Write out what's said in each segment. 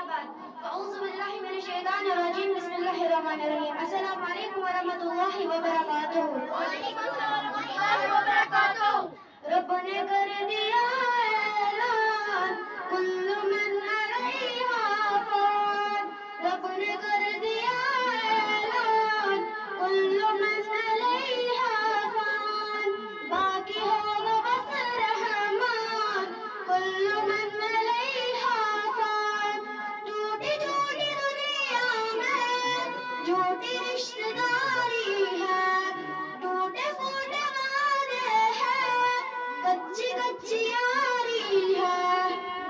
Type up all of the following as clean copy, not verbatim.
بعد فأعوذ بالله من الشيطان الرجيم بسم الله الرحمن الرحيم السلام عليكم ورحمة الله وبركاته وعلیکم السلام ورحمۃ اللہ وبرکاتہ. رب نے کر دیا اعلان کل من علیہا فان رب نے کر دیا اعلان کل من علیہا فان باقی ہوگا بس رحمان کل من علیہا فان ٹوٹی ٹوٹی دنیا میں جھوٹی رشتہ داری ہے ٹوٹے پھوٹے وعدے ہیں کچی کچی یاری ہے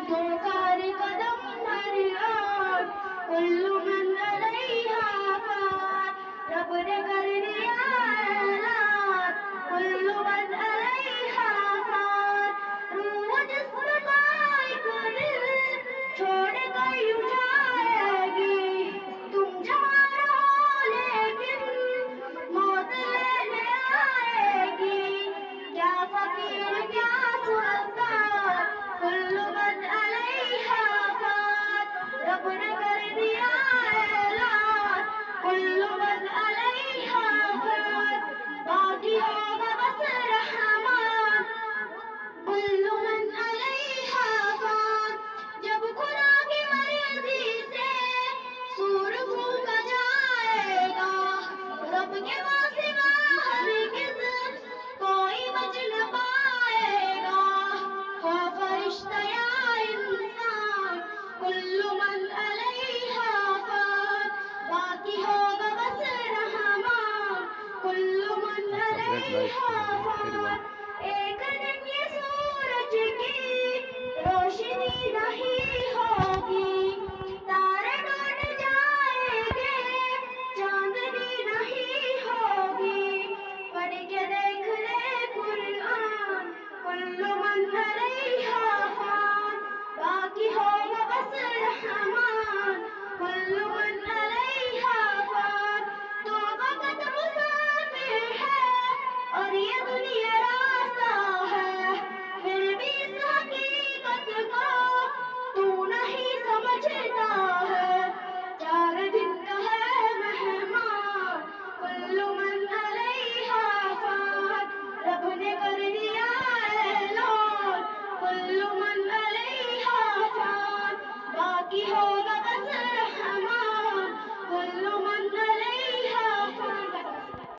دھوکہ ہر قدم ہر آن کل من علیہا فان رب نے کر دیا اعلان کل من علیہا فان روح جسم کا ایک دل چھوڑ کر یوں جائے گی تم جہاں رہو لیکن موت لینے آئے گی کیا فقیر کیا سلطان کل من علیہا فان رب نے کر دیا اعلان کل من علیہا فان باقی ہوگا بس رحمان کل من علیہا فان جب خدا کی مرضی سے سور پھونکا جائے گا رب کے سوا ہرگز کوئی بچ نہ پائے گا خواہ فرشتہ یا انسان کل من علیہا فان باقی ہوگا بس رحمان کل من علیہا فان ایک دن یہ سورج کی روشنی نہیں ہوگی تارے ٹوٹ جائیں گے چاندنی نہیں ہوگی پڑھ کے دیکھ لے قرآن کل من علیہا فان باقی ہوگا بس رحمان